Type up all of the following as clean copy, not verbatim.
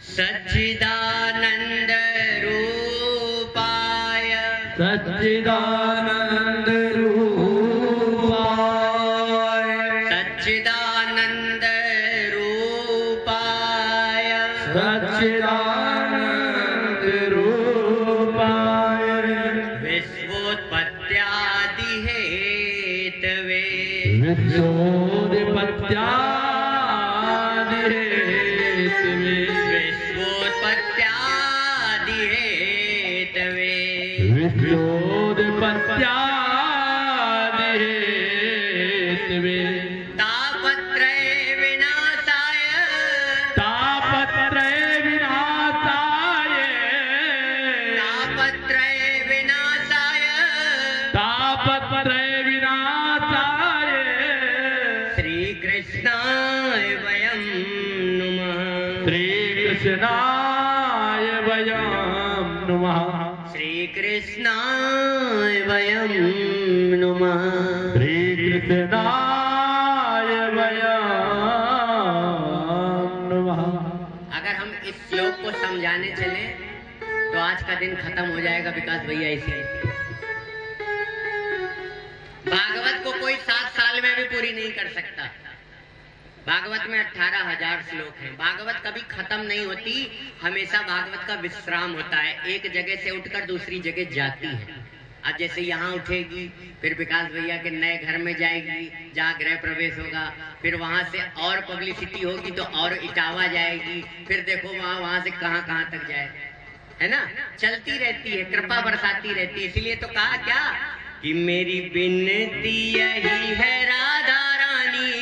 सच्चिदानंद रूपाय सच्चिदानंद रूपाय सच्चिदानंद रूपाय सच्चिदानंद रूपाय विश्वोत्पत्त्यादि Hathaway विश्वोत्पत्त्यादि Hathaway विश्वोत्पत्त्यादि Hathaway विश्वोत्पत्त्यादि Hathaway तापत्रय विनाशाय तापत्रय विनाशाय तापत्रय विनाशाय तापत्रय विनाशाय श्री कृष्णाय वयं नुमः श्री कृष्णाय वयं नुमः श्री कृष्णाय वयं नुमः श्री कृष्णाय वयं नुमः। अगर हम इस श्लोक को समझाने चले तो आज का दिन खत्म हो जाएगा विकास भैया। इसे भागवत को कोई 7 साल में भी पूरी नहीं कर सकता। भागवत में 18,000 श्लोक हैं। भागवत कभी खत्म नहीं होती, हमेशा भागवत का विश्राम होता है। एक जगह से उठकर दूसरी जगह जाती है। आज जैसे यहाँ उठेगी, फिर विकास भैया के नए घर में जाएगी जहाँ गृह प्रवेश होगा, फिर वहाँ से और पब्लिसिटी होगी तो और इटावा जाएगी, फिर देखो वहाँ से कहाँ तक जाए, है ना। चलती रहती है, कृपा बरसाती रहती है। इसलिए तो कहा क्या कि मेरी विनती यही है राधा रानी,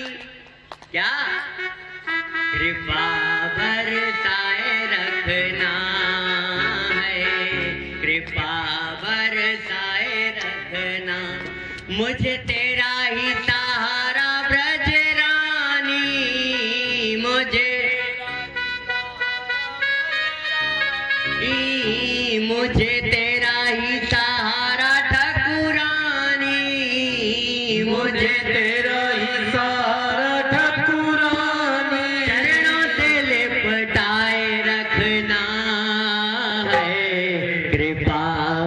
क्या कृपा बरसाए रखना है, कृपा बरसाए रखना। मुझे तेरा ही सहारा ब्रज रानी, मुझे तेरा ही सहारा ठाकुरानी, मुझे तेरा ही सहारा ठाकुरानी, चरणों से लिपटाए रखना है, कृपा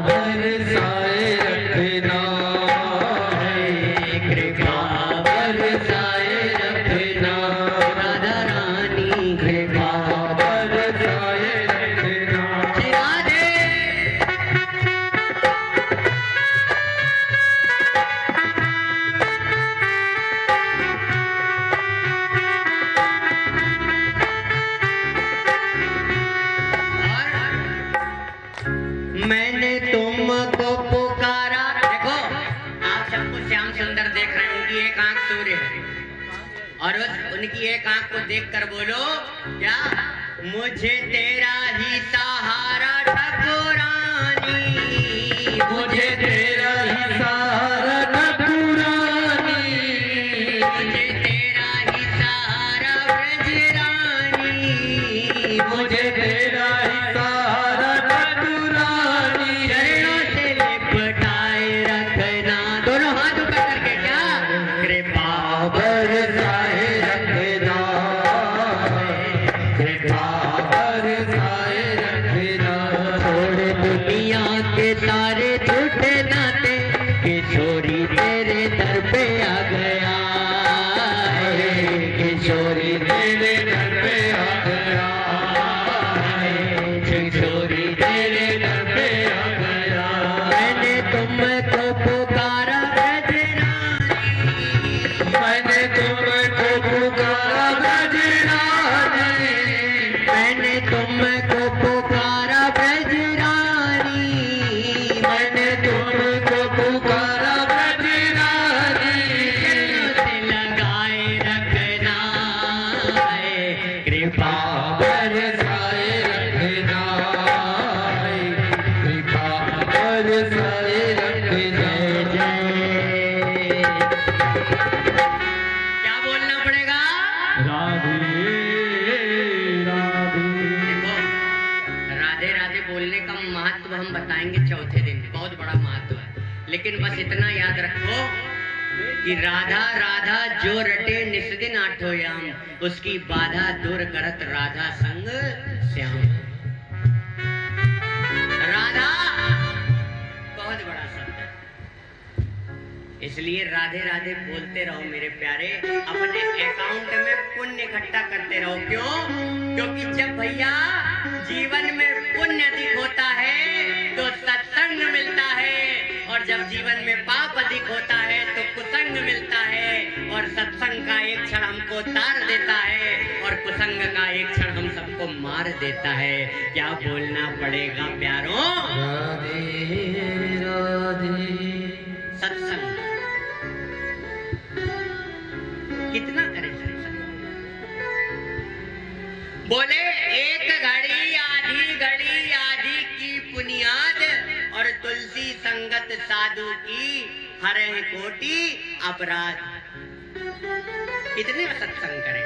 बरसाए रखना है, कृपा बरसाए रखना राधा रानी, कृपा बरसाए रखना। राधे। मैंने तुमको पुकारा। देखो आप सबको श्याम सुंदर देख रहे हैं, उनकी एक आंख सूर्य है और उनकी एक आंख को देखकर बोलो क्या, मुझे तेरा ही सहारा ठाकुरानी, मुझे तेरा ही सहारा ठाकुरानी, मुझे तेरा ही सहारा ब्रज रानी, मुझे तेरा ही सहारा ठाकुरानी, चरणों से लिपटाए रखना। दोनों हाथ ऊपर करके क्या, कृपा बरसाए रखना, कृपा बरसाए रखना। छोड़ दुनिया के सारे झूठे नाते, किशोरी तेरे दर पे आ गया है, किशोरी तेरे घर पे आ गया है, किशोरी तेरे घर पे आ गया। मैंने तुमको पुकारा ब्रज रानी, मैंने तुमको पुकारा ब्रज रानी, मैंने तुमको पुकारा ब्रज रानी, मैंने तुमको पुकारा ब्रज रानी, चरणों से लगाए रखना है, कृपा बरसाए रखना है, कृपा बरसाए रखना। क्या बोलना पड़ेगा। राधे राधे। देखो राधे राधे बोलने का महत्व हम बताएंगे चौथे दिन, बहुत बड़ा महत्व है। लेकिन बस इतना याद रखो कि राधा राधा जो रटे निस्दिन आठो याम, उसकी बाधा दूर करत राधा संग श्याम। राधा बहुत बड़ा शब्द है, इसलिए राधे राधे बोलते रहो मेरे प्यारे, अपने अकाउंट में पुण्य इकट्ठा करते रहो। क्यों? क्योंकि जब भैया जीवन में पुण्य अधिक होता है तो सत्संग मिलता है, और जब जीवन में पाप अधिक होता है तो कुसंग मिलता है, और सत्संग का एक क्षण हमको तार देता है, और कुसंग का एक क्षण हम सबको मार देता है। क्या बोलना पड़ेगा प्यारों? राधे राधे। सत्संग कितना करें सत्संग? बोले एक घड़ी आधी घड़ी आधी की बुनियाद, और तुलसी संगत साधु की हरे कोटि अपराध। कितने सत्संग करें?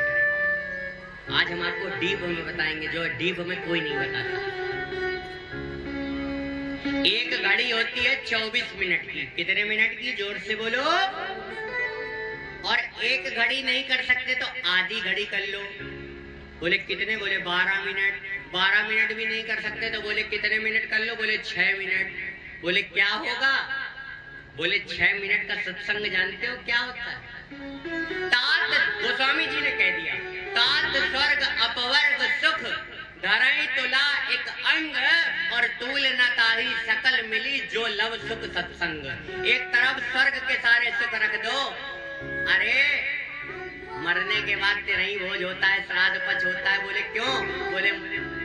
आज हम आपको डीप में बताएंगे, जो डीप में कोई नहीं बताता। एक घड़ी होती है 24 मिनट की। कितने मिनट की? जोर से बोलो। और एक घड़ी नहीं कर सकते तो आधी घड़ी कर लो। बोले कितने? बोले 12 मिनट। 12 मिनट भी नहीं कर सकते तो बोले कितने मिनट कर लो? बोले 6 मिनट। बोले क्या होगा? बोले 6 मिनट का सत्संग जानते हो क्या होता है? तात, गोस्वामी जी ने कह दिया, तात स्वर्ग अपवर्ग सुख धरई तुला एक अंग, और तूल न ताही सकल मिली जो लव सुख सत्संग। एक तरफ स्वर्ग के सारे सुख रख दो। अरे मरने के बाद तेरही भोज होता है, श्राद्ध पक्ष होता है। बोले क्यों? बोले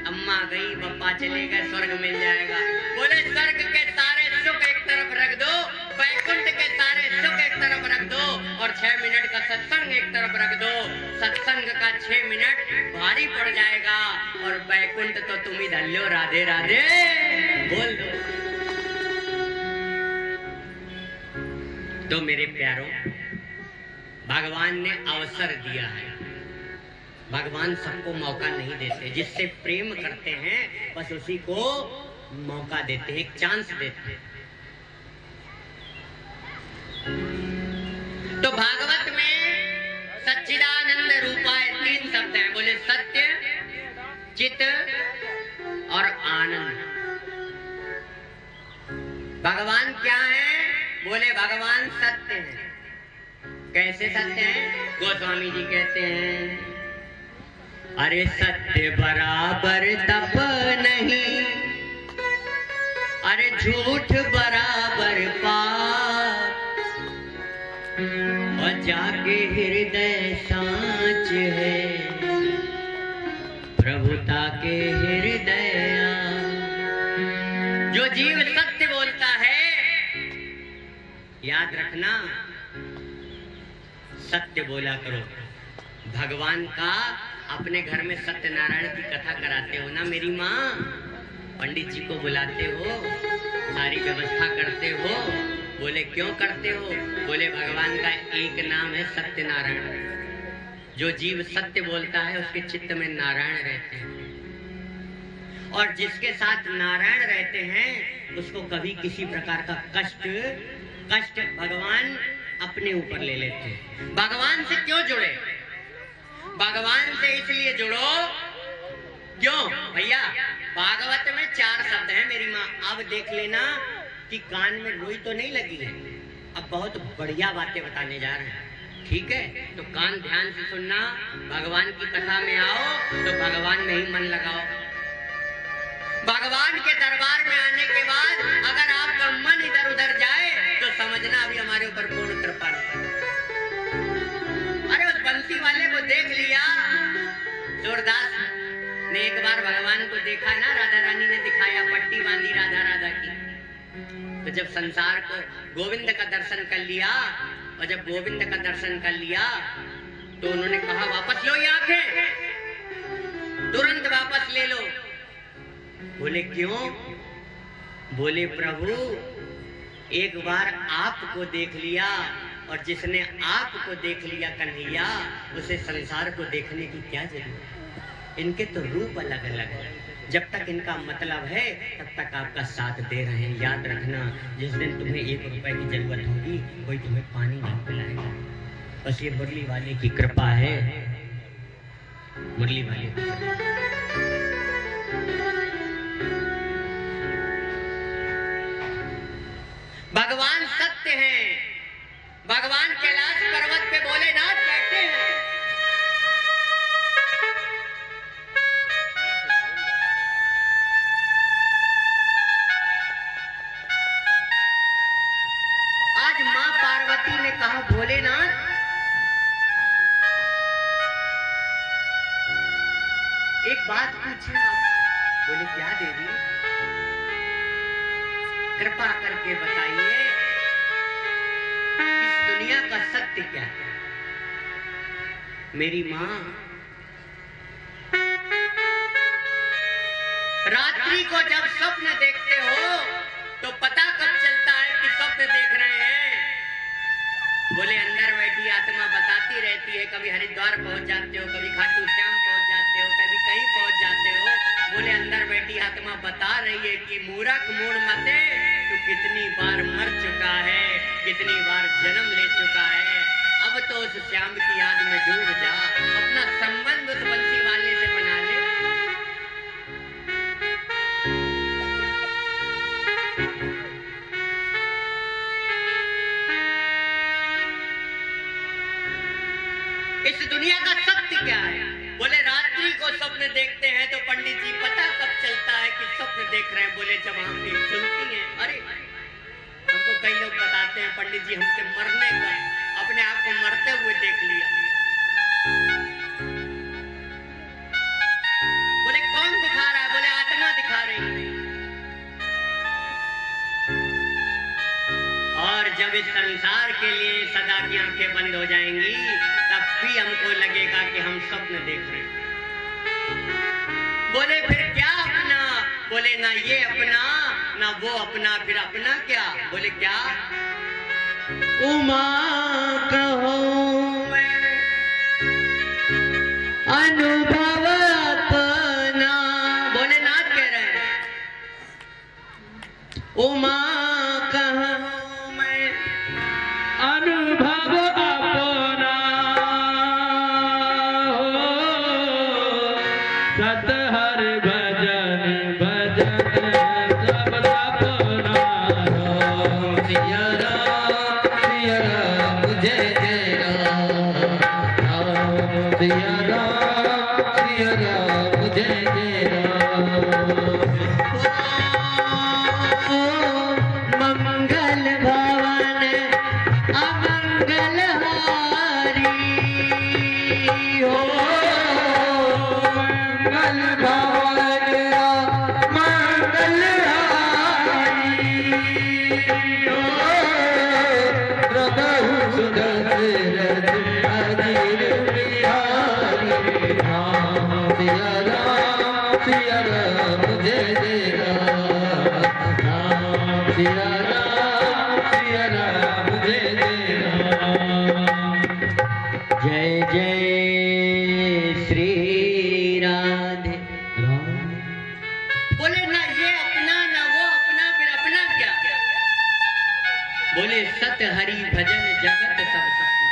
अम्मा गई, पप्पा चले गए, स्वर्ग मिल जाएगा। बोले स्वर्ग के सारे सुख एक तरफ रख दो, वैकुंठ के सारे सुख एक तरफ रख दो, और 6 मिनट का सत्संग एक तरफ रख दो। सत्संग का 6 मिनट भारी पड़ जाएगा, और वैकुंठ तो तुम ही धर लो। राधे राधे बोल दो। तो मेरे प्यारों, भगवान ने अवसर दिया है। भगवान सबको मौका नहीं देते, जिससे प्रेम करते हैं बस उसी को मौका देते हैं, एक चांस देते हैं। तो भागवत में सच्चिदानंद रूपाय 3 शब्द हैं। बोले सत्य, चित और आनंद। भगवान क्या है? बोले भगवान सत्य है। कैसे सत्य है? गोस्वामी जी कहते हैं, अरे सत्य बराबर तप नहीं, अरे झूठ बराबर पाप, और जाके हृदय सांच है प्रभुता के हृदय। जो जीव सत्य बोलता है, याद रखना, सत्य बोला करो। भगवान का अपने घर में सत्यनारायण की कथा कराते हो ना मेरी माँ, पंडित जी को बुलाते हो, सारी व्यवस्था करते हो। बोले क्यों करते हो? बोले भगवान का एक नाम है सत्यनारायण। जो जीव सत्य बोलता है उसके चित्त में नारायण रहते हैं, और जिसके साथ नारायण रहते हैं उसको कभी किसी प्रकार का कष्ट भगवान अपने ऊपर ले लेते हैं। भगवान से क्यों जुड़े? भगवान से इसलिए जुड़ो, क्यों भैया? भागवत में 4 शब्द हैं मेरी माँ। अब देख लेना कि कान में लोई तो नहीं लगी है। अब बहुत बढ़िया बातें बताने जा रहे हैं, ठीक है? तो कान ध्यान से सुनना। भगवान की कथा में आओ तो भगवान में ही मन लगाओ। भगवान के दरबार में आने के बाद अगर आपका मन इधर उधर जाए तो समझना अभी हमारे ऊपर पूर्ण कृपा नहीं। अरे उस बंसी वाले को देख लिया, सूरदास ने एक बार भगवान को देखा ना, राधा रानी ने दिखाया, पट्टी बांधी राधा राधा की। तो जब संसार को गोविंद का दर्शन कर लिया, और जब गोविंद का दर्शन कर लिया तो उन्होंने कहा वापस लो ये आंखें, तुरंत वापस ले लो। बोले क्यों? बोले प्रभु एक बार आपको देख लिया, और जिसने आपको देख लिया कन्हैया, उसे संसार को देखने की क्या जरूरत है? इनके तो रूप अलग अलग है। जब तक इनका मतलब है तब तक आपका साथ दे रहे हैं। याद रखना, जिस दिन तुम्हें 1 रुपए की जरूरत होगी कोई तुम्हें पानी नहीं पिलाएगा। बस ये मुरली वाले की कृपा है, मुरली वाले की कृपा। बात पूछी आप। बोले क्या देवी, कृपा करके बताइए इस दुनिया का सत्य क्या है। मेरी माँ, रात्रि को जब स्वप्न देखते हो तो पता कब चलता है कि स्वप्न देख रहे हैं। बोले अंदर बैठी आत्मा बताती रहती है, कभी हरिद्वार पहुंच जाते हो, कभी खाटू श्याम पहुंच जाते हो, कभी कहीं पहुंच जाते हो। बोले अंदर बैठी आत्मा बता रही है कि मूर्ख मूड मते, तू कितनी बार मर चुका है, कितनी बार जन्म ले चुका है। अब तो उस श्याम की याद में डूब जा, अपना संबंध उस बंसी वाले से बना ले। इस दुनिया का सत्य क्या है। बोले रात्रि को स्वप्न देखते हैं तो पंडित जी पता कब चलता है कि स्वप्न देख रहे हैं। बोले जब आंखें खुलती हैं। अरे हमको कई लोग बताते हैं पंडित जी हमके मरने का, अपने आप को मरते हुए देख लिया। बोले कौन दिखा रहा है। बोले आत्मा दिखा रही है। और जब इस संसार के लिए सदा की आंखें बंद हो जाएंगी तब भी हमको लगेगा कि हम स्वप्न देख रहे हैं। बोले फिर क्या अपना। बोले ना ये अपना ना वो अपना, फिर अपना क्या। बोले क्या। उमा कहो मैं अनुभव अपना। बोले नाथ कह रहे हैं उमा कहूं मैं अनुभव अपना हो, सत हर भजन भजन सब सपना हो। सिया राम जय जय राम, सिया राम जय जय राम। मंगल भवन अमंगल हारी हो। मंगल भवन मंगल हारी हो, प्रभु सुदशरथ अधीर बिहारी। राम सिया राम जय जय राम, राम सिया राम जय जय राम। जय जय श्री राधे। बोले ना ये अपना ना वो अपना, फिर अपना क्या। बोले सत हरि भजन जगत सब सपना।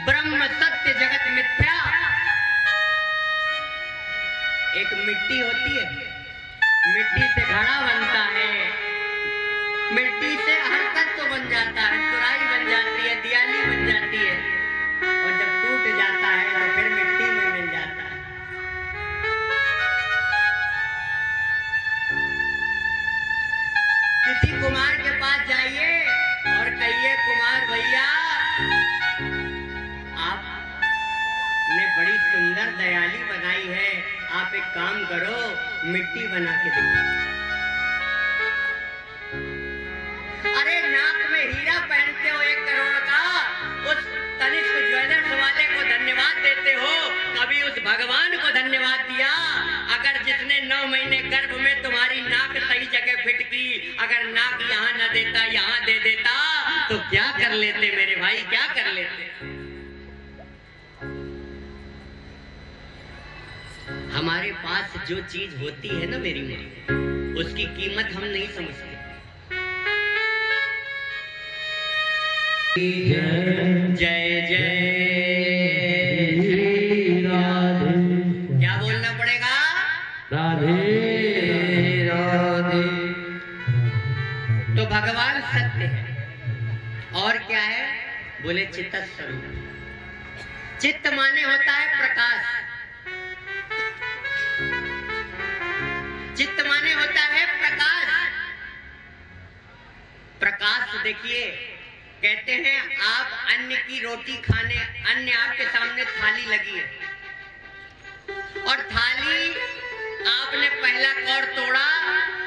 ब्रह्म सत्य जगत मिथ्या। एक मिट्टी होती है, मिट्टी से घड़ा बनता है, मिट्टी से हर तत्व बन जाता है, सुराही बन जाती है, दियाली बन जाती है, और जब टूट जाता है तो फिर मिट्टी में मिल जाता है। किसी कुमार के पास जाइए और कहिए कुमार भैया आपने बड़ी सुंदर दयाली बनाई है, आप एक काम करो मिट्टी बना के दिखाओ। अरे नाक में हीरा पहनते हो 1 करोड़ का, उस तनिष्क ज्वेलर्स वाले को धन्यवाद देते हो, कभी उस भगवान को धन्यवाद दिया। अगर जिसने 9 महीने गर्भ में तुम्हारी नाक सही जगह फिट की, अगर नाक यहाँ न देता यहाँ दे देता तो क्या कर लेते मेरे भाई, क्या कर लेते। हमारे पास जो चीज होती है ना मेरी माँ, उसकी कीमत हम नहीं समझते। जय जय श्री राधे। क्या बोलना पड़ेगा। राधे राधे। तो भगवान सत्य है और क्या है। बोले चित्त स्वरूप। चित्त माने होता है प्रकाश, चित्त माने होता है प्रकाश। प्रकाश देखिए, कहते हैं आप अन्न की रोटी खाने, अन्न आपके सामने थाली लगी है और थाली आपने पहला कौर तोड़ा,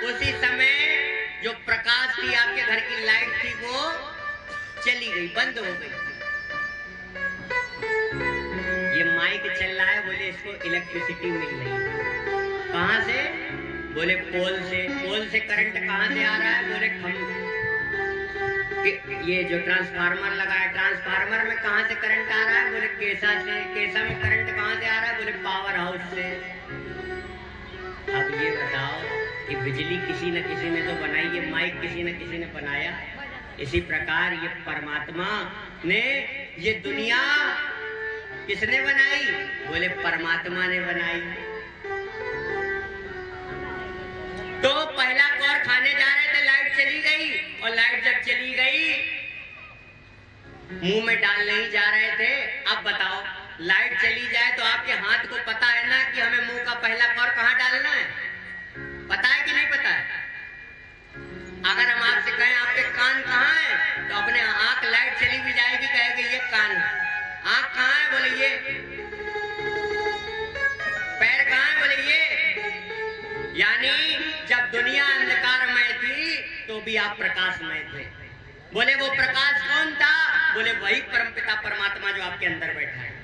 उसी समय जो प्रकाश थी आपके घर की लाइट थी वो चली गई, बंद हो गई। ये माइक चल रहा है, बोले इसको इलेक्ट्रिसिटी मिल रही है। कहां से? बोले पोल से। पोल से करंट कहां से आ रहा है? बोले खंभे। ये जो ट्रांसफार्मर लगा है, ट्रांसफार्मर में कहां से करंट आ रहा है? बोले केसा से। केसा में करंट कहां से आ रहा है? बोले पावर हाउस से। अब ये बताओ कि बिजली किसी न किसी ने तो बनाई, ये माइक किसी न किसी ने बनाया। इसी प्रकार ये परमात्मा ने ये दुनिया किसने बनाई? बोले परमात्मा ने बनाई। तो पहला कौर खाने जा रहे थे, लाइट चली गई, और लाइट जब चली गई मुंह में डाल नहीं जा रहे थे। अब बताओ, लाइट चली जाए तो आपके हाथ को पता है ना कि हमें मुंह का पहला कौर कहां डालना है? पता है कि नहीं पता है? अगर हम आपसे कहें आपके कान कहां है, तो अपने आंख लाइट चली भी जाएगी, कहेगी ये कान है। आंख कहां है? बोले ये। पैर कहां है? बोले ये। यानी जब दुनिया अंधकारमय थी तो भी आप प्रकाशमय थे। बोले वो प्रकाश कौन था? बोले वही परमपिता परमात्मा जो आपके अंदर बैठा है,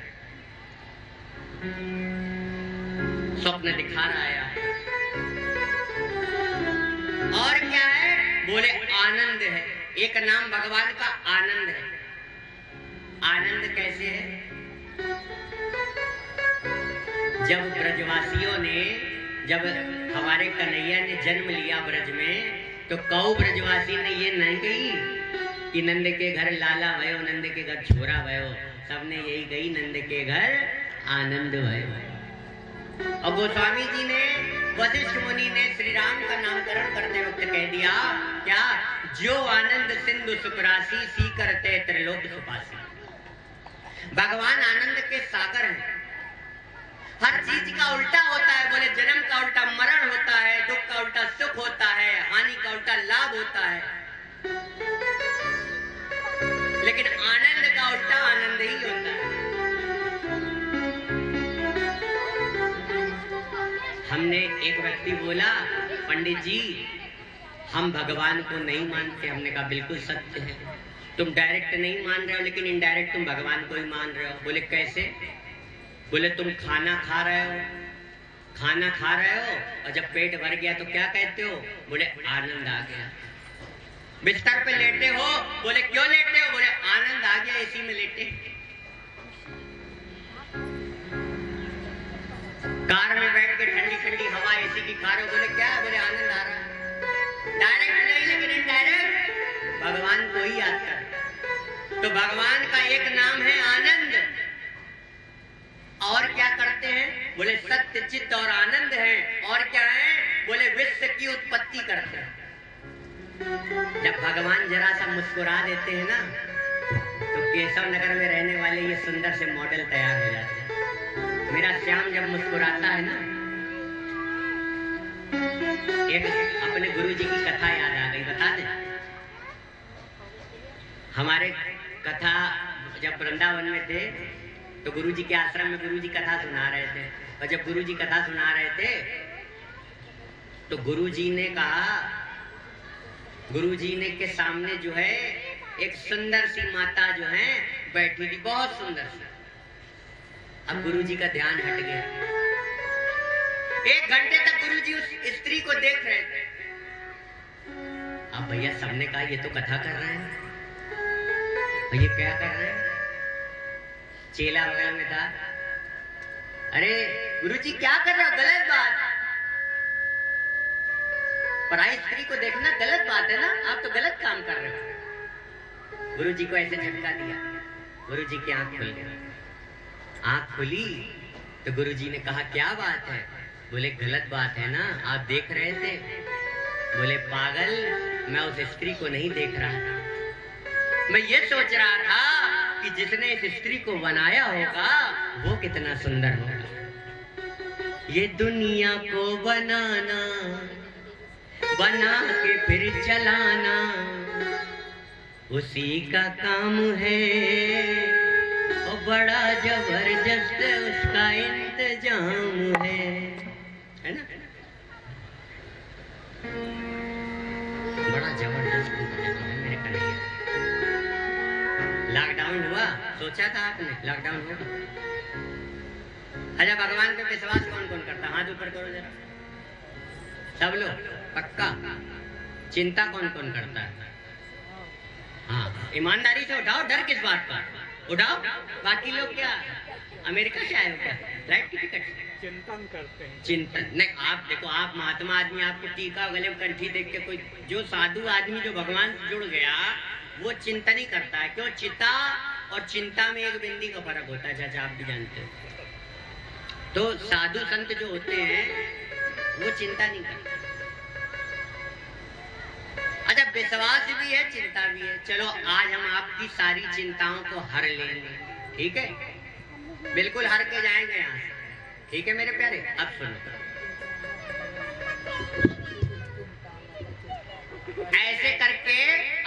स्वप्न दिखा रहा है। और क्या है? बोले आनंद है। एक नाम भगवान का आनंद है। आनंद कैसे है? जब ब्रजवासियों ने, जब हमारे कन्हैया ने जन्म लिया ब्रज में, तो कौ ब्रजवासी ने ये नहीं कही कि नंद के घर लाला भयो, नंद के घर छोरा भयो। सबने यही कही, नंद के घर आनंद भयो। और गोस्वामी जी ने, वशिष्ठ मुनि ने श्री राम का नामकरण करते वक्त कह दिया क्या? जो आनंद सिंधु सुखरासी, सी करते त्रिलोक सुपासी। भगवान आनंद के सागर हैं। हर चीज का उल्टा होता है। बोले जन्म का उल्टा मरण होता है, दुख का उल्टा सुख होता है, हानि का उल्टा लाभ होता है, लेकिन आनंद का उल्टा आनंद ही होता है। हमने एक व्यक्ति बोला, पंडित जी हम भगवान को नहीं मानते। हमने कहा बिल्कुल सत्य है, तुम डायरेक्ट नहीं मान रहे हो, लेकिन इनडायरेक्ट तुम भगवान को ही मान रहे हो। बोले कैसे? बोले तुम खाना खा रहे हो, खाना खा रहे हो, और जब पेट भर गया तो क्या कहते हो? बोले आनंद आ गया। बिस्तर पे लेटे हो, बोले क्यों लेटे हो? बोले आनंद आ गया, इसी में लेटे। कार में बैठ के ठंडी ठंडी हवा एसी की खा रहे हो, बोले क्या है? बोले आनंद आ रहा है। डायरेक्ट नहीं, लेकिन इनडायरेक्ट भगवान को ही याद कर। तो भगवान का एक नाम है आनंद। और क्या करते हैं? बोले सत्य चित्त और आनंद है। और क्या है? बोले विश्व की उत्पत्ति करते हैं। जब भगवान जरा सा मुस्कुरा देते हैं ना, तो केशव नगर में रहने वाले ये सुंदर से मॉडल तैयार हो जाते हैं। मेरा श्याम जब मुस्कुराता है ना, एक अपने गुरुजी की कथा याद आ गई, बता दें। हमारे कथा जब वृंदावन में थे तो गुरुजी के आश्रम में गुरुजी कथा सुना रहे थे, और जब गुरुजी कथा सुना रहे थे तो गुरुजी ने कहा, गुरुजी ने के सामने जो है एक सुंदर सी माता जो है बैठी थी, बहुत सुंदर सी। अब गुरुजी का ध्यान हट गया। 1 घंटे तक गुरुजी उस स्त्री को देख रहे थे। अब भैया सबने कहा ये तो कथा कर रहे हैं, ये क्या कर रहे हैं? चेला बगल में था, अरे गुरुजी क्या कर रहे हो? गलत बात, पराई स्त्री को देखना गलत बात है ना, आप तो गलत काम कर रहे हो। गुरुजी को ऐसे झटका दिया, गुरुजी की आंख खुल गई। आंख खुली तो गुरुजी ने कहा क्या बात है? बोले गलत बात है ना, आप देख रहे थे। बोले पागल, मैं उस स्त्री को नहीं देख रहा था, मैं ये सोच रहा था कि जिसने इस स्त्री को बनाया होगा वो कितना सुंदर होगा। ये दुनिया को बनाना, बना के फिर चलाना, उसी का काम है, और बड़ा जबरदस्त उसका इंतजाम है। सोचा था आपने लॉकडाउन होगा? अच्छा, भगवान पे विश्वास कौन कौन करता? हाथ ऊपर करो जरा, सब लोग पक्का। चिंता कौन कौन करता है? हाँ, ईमानदारी से उठाओ, डर किस बात का? उठाओ। बाकी लोग क्या अमेरिका से आए हो क्या? फ्लाइट की टिकट? चिंतन करते हैं। चिंतन नहीं, आप देखो, आप महात्मा आदमी, आपको टीका गले में कंठी देख के कोई जो साधु आदमी जो भगवान से जुड़ गया वो चिंतन ही करता है। क्यों? चिता और चिंता में एक बिंदी का फर्क होता है, चाचा आप भी जानते हो। तो साधु संत जो होते हैं वो चिंता नहीं करते। अच्छा, विश्वास भी है, चिंता भी है। चलो आज हम आपकी सारी चिंताओं को हर लेंगे, ठीक है? बिल्कुल हर के जाएंगे यहाँ से, ठीक है मेरे प्यारे? अब सुनो, ऐसे करके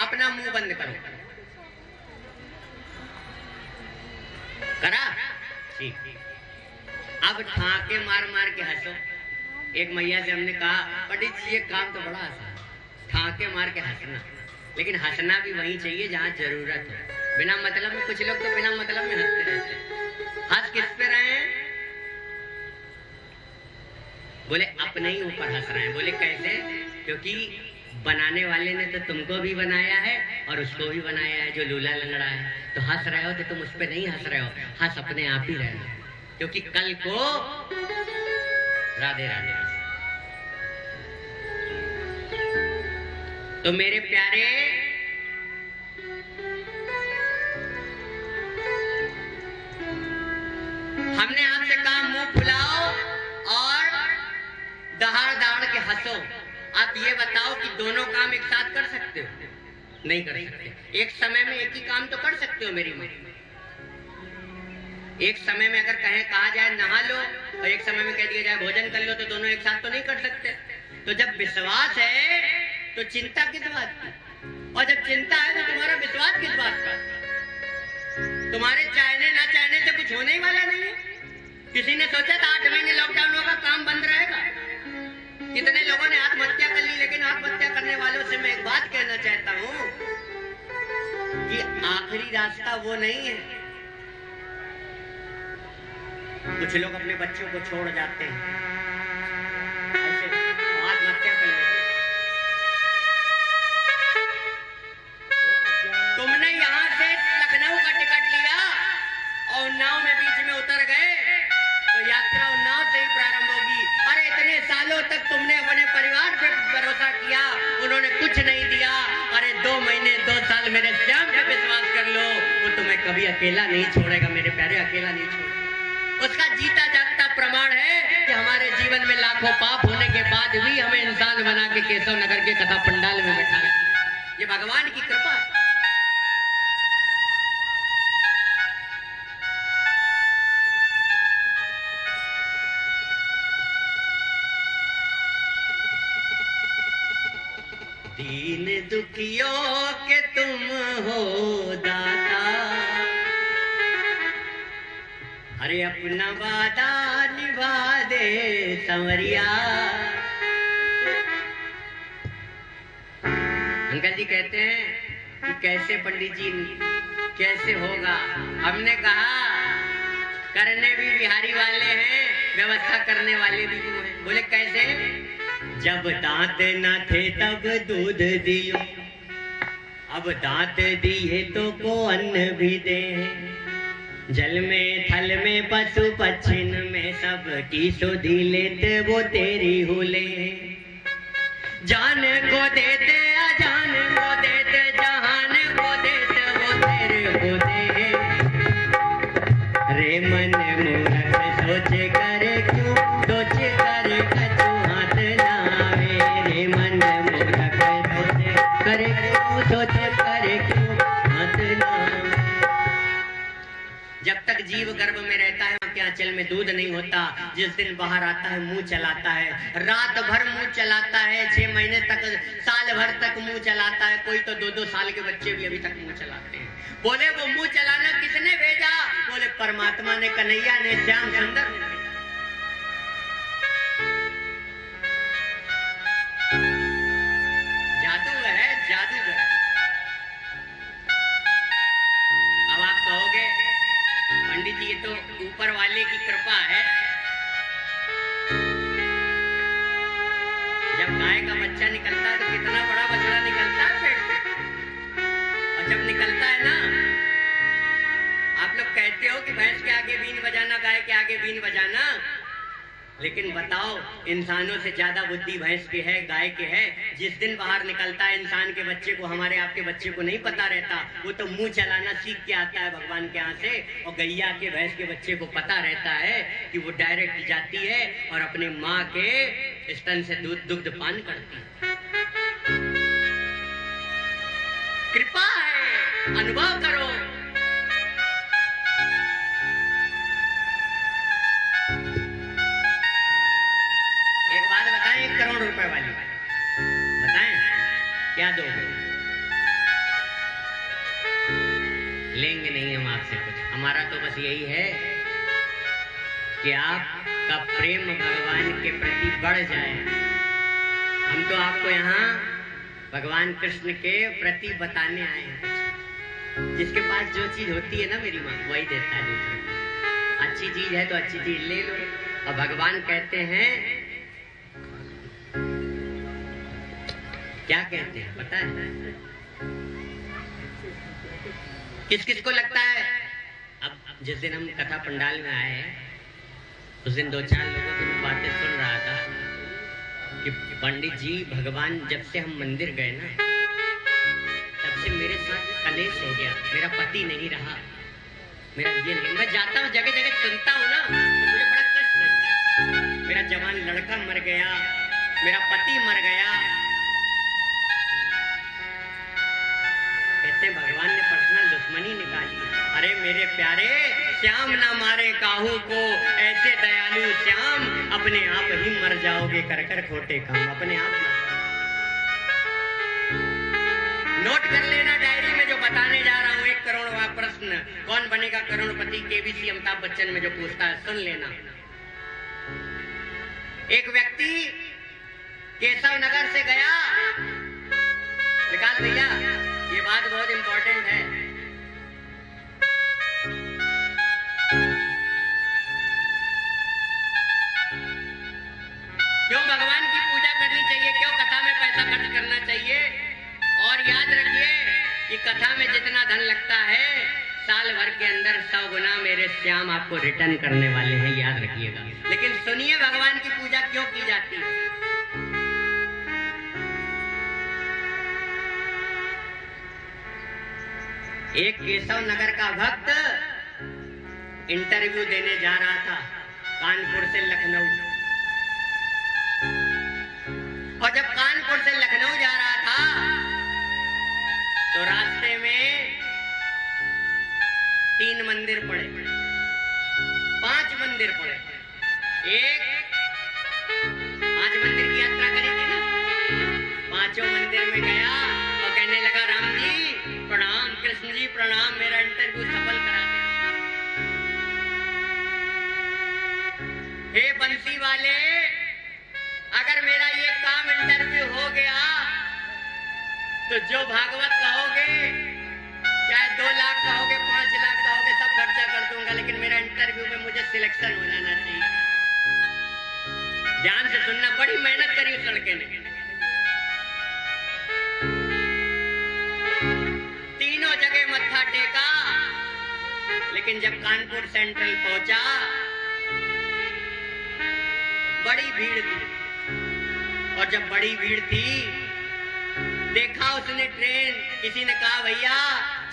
अपना मुंह बंद करो। करा? ठीक। अब ठाके मार मार के हंसो। एक मैया से हमने कहा, पंडित जी ये काम तो बड़ा आसान है, ठाके मार के हंसना, लेकिन हंसना भी वहीं चाहिए जहां जरूरत है। बिना मतलब में, कुछ लोग तो बिना मतलब में हंसते रहते हैं। हंस किस पे रहे हैं? बोले अपने ही ऊपर हंस रहे हैं। बोले कैसे? क्योंकि बनाने वाले ने तो तुमको भी बनाया है और उसको भी बनाया है जो लूला लंगड़ा है। तो हंस रहे हो तो तुम उस पे नहीं हंस रहे हो, हंस अपने आप ही रहे हो, क्योंकि कल को राधे राधे। तो मेरे प्यारे, हमने आपसे कहा मुंह फुलाओ और दहाड़ दहाड़ के हंसो। आप ये बताओ कि दोनों काम एक साथ कर सकते हो? नहीं कर सकते। एक समय में एक ही काम तो कर सकते हो मेरी मां। एक समय में अगर कहा जाए नहा लो और एक समय में कह दिया जाए भोजन कर लो, तो दोनों एक साथ तो नहीं कर सकते। तो जब विश्वास है तो चिंता किस बात की? और जब चिंता है तो तुम्हारा विश्वास किस बात का? तुम्हारे चाहने ना चाहने से कुछ होने ही वाला नहीं है। किसी ने सोचा था 8 महीने लॉकडाउन होगा, काम बंद रहेगा? कितने लोगों ने आत्महत्या कर ली। लेकिन आत्महत्या करने वालों से मैं एक बात कहना चाहता हूं कि आखिरी रास्ता वो नहीं है। कुछ लोग अपने बच्चों को छोड़ जाते हैं, ऐसे आत्महत्या कर लेते। तुमने यहां से लखनऊ का टिकट लिया और उन्नाव में बीच में उतर गए तो यात्रा उन्नाव से ही प्रारंभ होगी। अरे इतने सालों तक तुमने अपने परिवार पे भरोसा किया, उन्होंने कुछ नहीं दिया। अरे 2 महीने 2 साल मेरे श्याम पे विश्वास कर लो, वो तुम्हें कभी अकेला नहीं छोड़ेगा मेरे प्यारे, अकेला नहीं छोड़ेगा। उसका जीता जागता प्रमाण है कि हमारे जीवन में लाखों पाप होने के बाद भी हमें इंसान बना के केशव नगर के कथा पंडाल में बैठा है। ये भगवान की कृपा है। दीन दुखियों के तुम हो दाता, अरे अपना वादा निभा दे संवरिया। अंकल जी कहते हैं कि कैसे पंडित जी कैसे होगा? हमने कहा करने भी बिहारी वाले हैं, व्यवस्था करने वाले भी वो हैं। बोले कैसे? जब दांत न थे तब दूध दियो, अब दांत दिए तो को अन्न भी दे। जल में थल में पशु पक्षिन में सब की सुधी लेते वो तेरी हुले। जान को देते अजान को देते, जहान को देते वो तेरे को दे। रे मन मूर्ख सोच करे क्यों, सोच करे कछु हाथ लावे। रे मन मूर्ख सोच करे क्यों, सोच करे क्यों हाथ लावे। जब तक जीव गर्भ में रहता है के आंचल में दूध नहीं होता, जिस दिन बाहर आता है मुंह चलाता है। रात भर मुंह चलाता है, 6 महीने तक, साल भर तक मुंह चलाता है। कोई तो 2-2 साल के बच्चे भी अभी तक मुंह चलाते हैं। बोले वो मुंह चलाना किसने भेजा? बोले परमात्मा ने, कन्हैया ने, श्याम सुंदर ने। जादू है, जादू है। अब आप कहोगे गाय का बच्चा निकलता है तो कितना बड़ा बछड़ा निकलता है पेट से। और जब निकलता है ना, आप लोग कहते हो कि भैंस के आगे बीन बजाना, गाय के आगे बीन बजाना, लेकिन बताओ इंसानों से ज्यादा बुद्धि भैंस की है, गाय की है। जिस दिन बाहर निकलता है इंसान के बच्चे को, हमारे आपके बच्चे को नहीं पता रहता, वो तो मुंह चलाना सीख के आता है भगवान के यहाँ से। और गैया के भैंस के बच्चे को पता रहता है कि वो डायरेक्ट जाती है और अपने माँ के स्तन से दुग्ध पान करती है। कृपा है, अनुभव करो। एक बात बताएं, 1 करोड़ रुपए वाली बताएं, क्या दोगे? लेंगे नहीं हम आपसे कुछ। हमारा तो बस यही है कि आपका प्रेम भगवान के प्रति बढ़ जाए। हम तो आपको यहाँ भगवान कृष्ण के प्रति बताने आए हैं। जिसके पास जो चीज होती है ना मेरी माँ, वही देता है दूसरे को। अच्छी चीज है तो अच्छी चीज ले लो। और भगवान कहते हैं, क्या कहते हैं पता है? किस किस को लगता है? अब जिस दिन हम कथा पंडाल में आए हैं, उस दिन 2-4 लोगों की मैं बातें सुन रहा था कि पंडित जी, भगवान जब से हम मंदिर गए ना, तब से मेरे साथ कलेश हो गया। मेरा पति नहीं रहा, मेरा ये नहीं। मैं जाता हूँ जगह जगह सुनता हूँ ना, तो मुझे बड़ा कष्ट होता है। मेरा जवान लड़का मर गया, मेरा पति मर गया। कहते भगवान ने पर्सनल दुश्मनी निकाली। अरे मेरे प्यारे, श्याम ना मारे काहू को, ऐसे दयालु श्याम, अपने आप ही मर जाओगे कर कर खोटे काम, अपने आप मर जाओगे। नोट कर लेना डायरी में जो बताने जा रहा हूँ। 1 करोड़वां प्रश्न, कौन बनेगा करोड़पति, केबीसी अमिताभ बच्चन में जो पूछता है, सुन लेना। एक व्यक्ति केशव नगर से गया। विकास भैया, ये बात बहुत इंपॉर्टेंट है। क्यों भगवान की पूजा करनी चाहिए, क्यों कथा में पैसा खर्च करना चाहिए? और याद रखिए कि कथा में जितना धन लगता है, साल भर के अंदर 100 गुना मेरे श्याम आपको रिटर्न करने वाले हैं, याद रखिएगा। लेकिन सुनिए भगवान की पूजा क्यों की जाती है। एक केशव नगर का भक्त इंटरव्यू देने जा रहा था कानपुर से लखनऊ। और जब कानपुर से लखनऊ जा रहा था तो रास्ते में 3 मंदिर पड़े, 5 मंदिर पड़े। 5 मंदिर की यात्रा करी थी ना, 5 मंदिर में गया और कहने लगा, राम जी प्रणाम, कृष्ण जी प्रणाम, मेरा इंटरव्यू सफल करा दे। हे बंसी वाले, अगर मेरा ये काम इंटरव्यू हो गया तो जो भागवत कहोगे, चाहे 2 लाख कहोगे, 5 लाख कहोगे, सब खर्चा कर दूंगा, लेकिन मेरा इंटरव्यू में मुझे सिलेक्शन हो जाना चाहिए। ध्यान से सुनना, बड़ी मेहनत करी उस लड़के ने। तीनों जगह मत्था टेका, लेकिन जब कानपुर सेंट्रल पहुंचा, बड़ी भीड़ थी। और जब बड़ी भीड़ थी, देखा उसने ट्रेन, किसी ने कहा भैया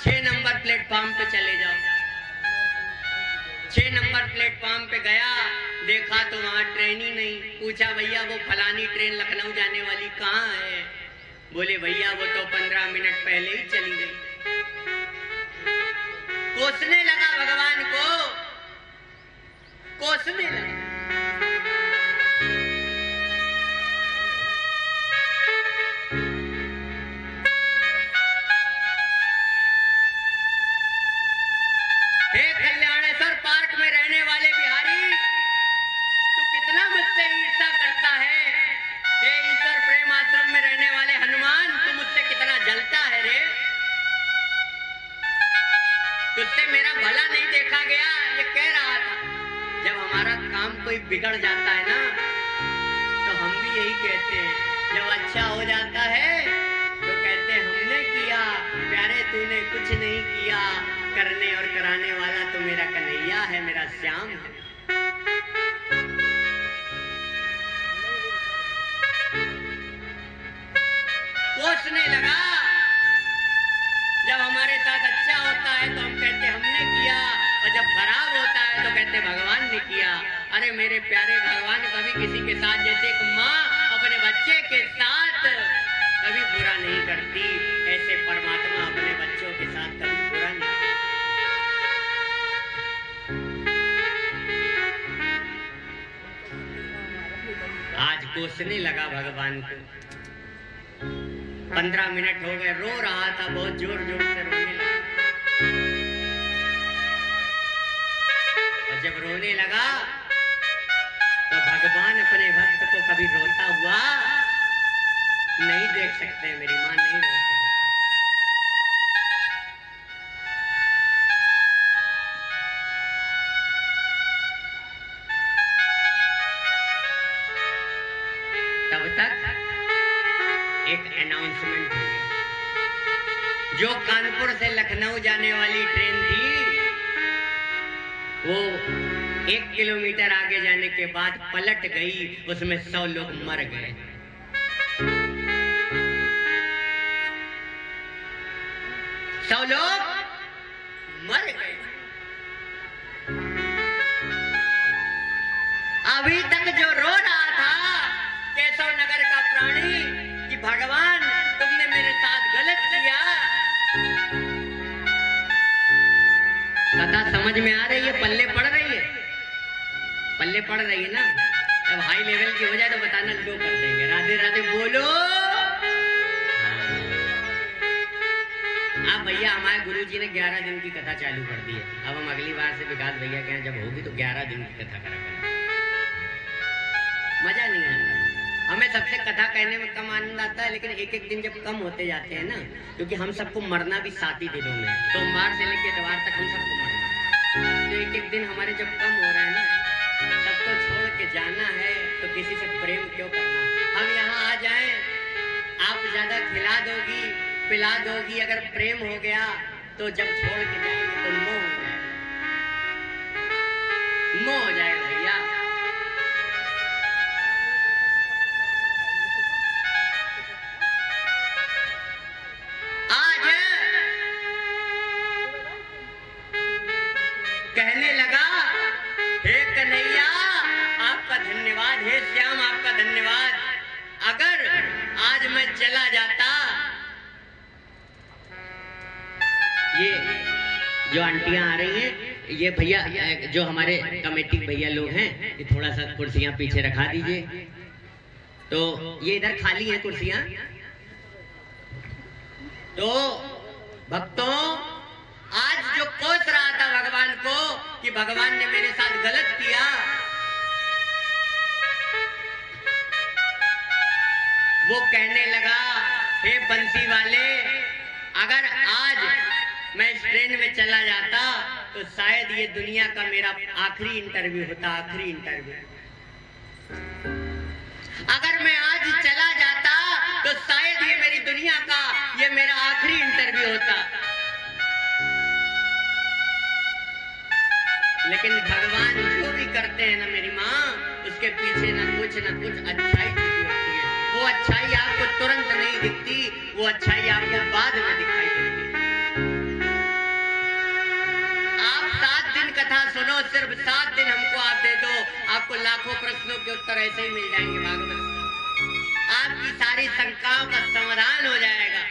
6 नंबर प्लेटफॉर्म पे चले जाओ। 6 नंबर प्लेटफॉर्म पे गया, देखा तो वहां ट्रेन ही नहीं। पूछा भैया वो फलानी ट्रेन lखनऊ जाने वाली कहाँ है? बोले भैया वो तो 15 मिनट पहले ही चली गई। कोसने लगा भगवान को, कोसने लगा। हे कल्याणेश्वर पार्क में रहने वाले बिहारी, तू कितना मुझसे ईर्ष्या करता है। हे ईश्वर प्रेम आश्रम में रहने वाले हनुमान, तू मुझसे कितना जलता है रे। तुझसे मेरा भला नहीं देखा गया, ये कह रहा था। जब हमारा काम कोई बिगड़ जाता है ना, तो हम भी यही कहते हैं, जब अच्छा हो जाता है तो कहते हमने किया, प्यारे तूने कुछ नहीं किया, करने और कराने वाला तो मेरा कन्हैया है, मेरा श्याम है। कोसने लगा। जब हमारे साथ अच्छा होता है तो हम कहते हमने किया, और जब खराब होता है तो कहते भगवान ने किया। अरे मेरे प्यारे भगवान कभी किसी के साथ, जैसे एक माँ अपने बच्चे के साथ कभी बुरा नहीं करती, ऐसे परमात्मा अपने बच्चों के साथ कभी बुरा नहीं करती। आज कोसने लगा भगवान को। 15 मिनट हो गए, रो रहा था, बहुत जोर जोर से रोने लगा। और जब रोने लगा तो भगवान अपने भक्त को कभी रोता हुआ नहीं देख सकते। मेरी माँ नहीं रो सकती। तब तक एक अनाउंसमेंट हो गया। जो कानपुर से लखनऊ जाने वाली ट्रेन थी, वो 1 किलोमीटर आगे जाने के बाद पलट गई। उसमें 100 लोग मर गए। 100 लोग मर गए। अभी तक जो रो रहा था केशव नगर का प्राणी कि भगवान तुमने मेरे साथ गलत किया, कथा समझ में आ रही है? पल्ले पड़ रही है? पल्ले पड़ रही है ना? जब हाई लेवल की हो जाए तो बताना, लो कर देंगे। राधे राधे बोलो। अब भैया हमारे गुरुजी ने 11 दिन की कथा चालू कर दी है। अब हम अगली बार से विकास भैया के यहाँ जब होगी तो 11 दिन की कथा करा करेंगे। मजा नहीं आता। हमें सबसे कथा कहने में कम आनंद आता है, लेकिन एक एक दिन जब कम होते जाते हैं ना, क्योंकि हम सबको मरना भी 7 ही दिनों में, सोमवार से लेकर इतवार तक हम सबको मरना। तो एक एक दिन हमारे जब कम हो रहे हैं ना, सबको छोड़ के जाना है तो किसी से प्रेम क्यों करना? हम यहाँ आ जाएं, आप ज्यादा खिला दोगी, पिला दोगी, अगर प्रेम हो गया तो जब छोड़ के जाएंगे तो मोह हो जाएगा। मोह हो जाएगा भैया। आज कहने लगा, हे कन्हैया आपका धन्यवाद, हे श्याम आपका धन्यवाद। अगर आज मैं चला जाता, ये जो आंटियां आ रही हैं, ये भैया जो हमारे कमेटी भैया लोग हैं, ये थोड़ा सा कुर्सियां पीछे रखा दीजिए। तो ये इधर खाली है कुर्सियां। तो भक्तों, आज जो कोस रहा था भगवान को कि भगवान ने मेरे साथ गलत किया, वो कहने लगा, हे बंसी वाले, अगर आज मैं इस ट्रेन में चला जाता तो शायद ये दुनिया का मेरा आखिरी इंटरव्यू होता, आखिरी इंटरव्यू। अगर मैं आज चला जाता तो शायद ये मेरी दुनिया का ये मेरा आखिरी इंटरव्यू होता। लेकिन भगवान जो भी करते हैं ना मेरी माँ, उसके पीछे ना कुछ अच्छाई छुपी होती है। वो अच्छाई आपको तुरंत नहीं दिखती, वो अच्छाई आपको बाद में दिखाई देती है। आप 7 दिन कथा सुनो, सिर्फ 7 दिन हमको आप दे दो, आपको लाखों प्रश्नों के उत्तर ऐसे ही मिल जाएंगे भागवत से। आपकी सारी शंकाओं का समाधान हो जाएगा।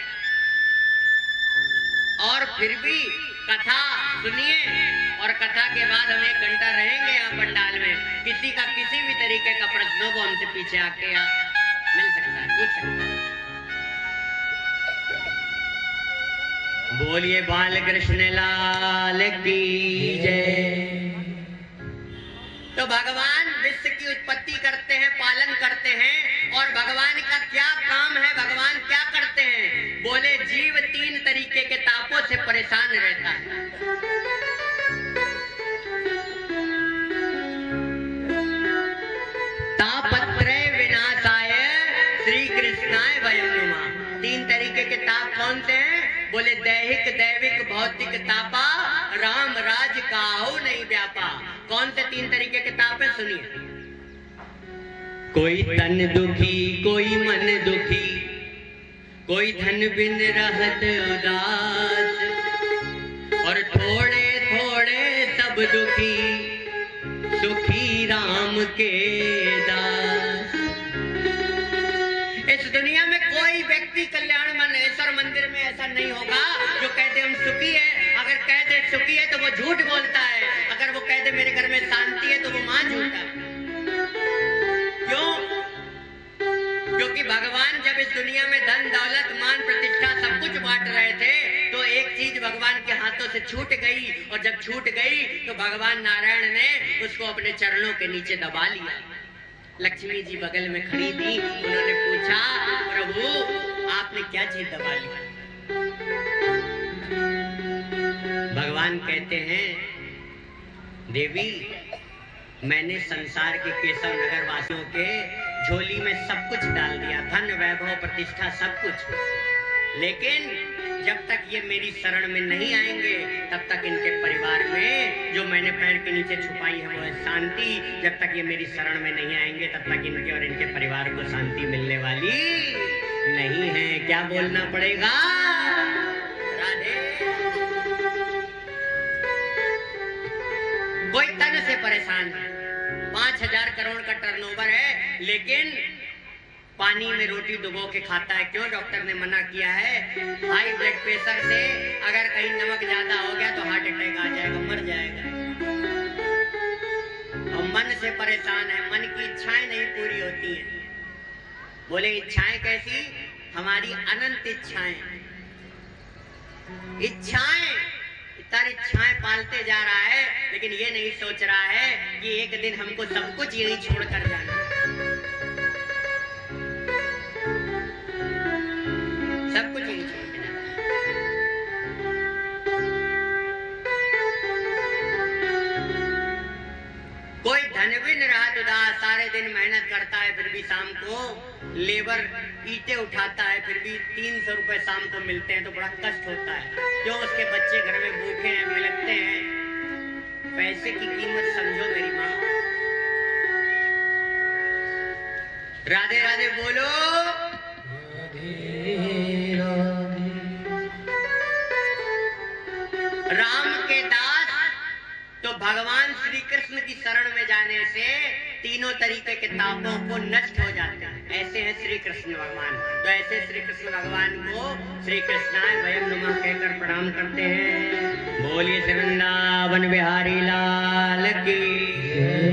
और फिर भी कथा सुनिए, और कथा के बाद हम 1 घंटा रहेंगे यहाँ पंडाल में। किसी का किसी भी तरीके का प्रश्नों को हमसे पीछे आके मिल सकता है, पूछ सकता है। बोलिए बाल कृष्ण लाल की जय। तो भगवान विश्व की उत्पत्ति करते हैं, पालन करते हैं, और भगवान का क्या काम है, भगवान क्या करते हैं? बोले जीव 3 तरीके के तापों से परेशान रहता है। तापत्रय विनाशाय श्री कृष्ण तीन तरीके के ताप कौन से हैं? बोले दैहिक दैविक भौतिक तापा, राम राज काहू नहीं व्यापा। कौन से तीन तरीके के ताप है? सुनिए। कोई तन दुखी, कोई मन दुखी, कोई धन बिन रहत उदास, और थोड़े थोड़े सब दुखी, सुखी राम के दास। इस दुनिया में कोई व्यक्ति कल्याण मनेश्वर मंदिर में ऐसा नहीं होगा जो कहते हम सुखी है। अगर कह दे सुखी है तो वो झूठ बोलता है, अगर वो कह दे मेरे घर में शांति है तो वो मां झूठा है। क्यों? क्योंकि भगवान जब इस दुनिया में धन दौलत मान प्रतिष्ठा सब कुछ बांट रहे थे तो एक चीज भगवान के हाथों से छूट गई, और जब छूट गई तो भगवान नारायण ने उसको अपने चरणों के नीचे दबा लिया। लक्ष्मी जी बगल में खड़ी थी, उन्होंने पूछा प्रभु आपने क्या चीज दबा ली? भगवान कहते हैं देवी मैंने संसार के केशव नगर वासियों के झोली में सब कुछ डाल दिया, धन वैभव प्रतिष्ठा सब कुछ, लेकिन जब तक ये मेरी शरण में नहीं आएंगे तब तक इनके परिवार में जो मैंने पैर के नीचे छुपाई है वो है शांति। जब तक ये मेरी शरण में नहीं आएंगे तब तक इनके और इनके परिवार को शांति मिलने वाली नहीं है। क्या बोलना पड़ेगा? राधे। कोई तन से परेशान है, 5,000 करोड़ का टर्नओवर है, लेकिन पानी में रोटी डुबो के खाता है। क्यों? डॉक्टर ने मना किया है, हाई ब्लड प्रेशर से अगर कहीं नमक ज्यादा हो गया तो हार्ट अटैक आ जाएगा, मर जाएगा। और मन से परेशान है, मन की इच्छाएं नहीं पूरी होती हैं। बोले इच्छाएं कैसी? हमारी अनंत इच्छाएं, इच्छाएं पालते जा रहा है, लेकिन ये नहीं सोच रहा है कि एक दिन हमको सब कुछ यही छोड़कर जाना है। सब कुछ यही छोड़ के जाना है। कोई धनविन रहा उदास, सारे दिन मेहनत करता है फिर भी शाम को लेबर ईंटें उठाता है, फिर भी 300 रुपए शाम को मिलते हैं तो बड़ा कष्ट होता है। क्यों? उसके बच्चे घर में भूखे हैं, बिलखते हैं। पैसे की कीमत समझो मेरी माँ। राधे राधे बोलो। राम के दास तो भगवान श्री कृष्ण की शरण में जाने से तीनों तरीके के तापों को नष्ट हो जाते हैं। ऐसे हैं श्री कृष्ण भगवान। तो ऐसे श्री कृष्ण भगवान को श्री कृष्णाय वयम नमः कहकर प्रणाम करते हैं। बोलिए वृंदावन बिहारी लाल की।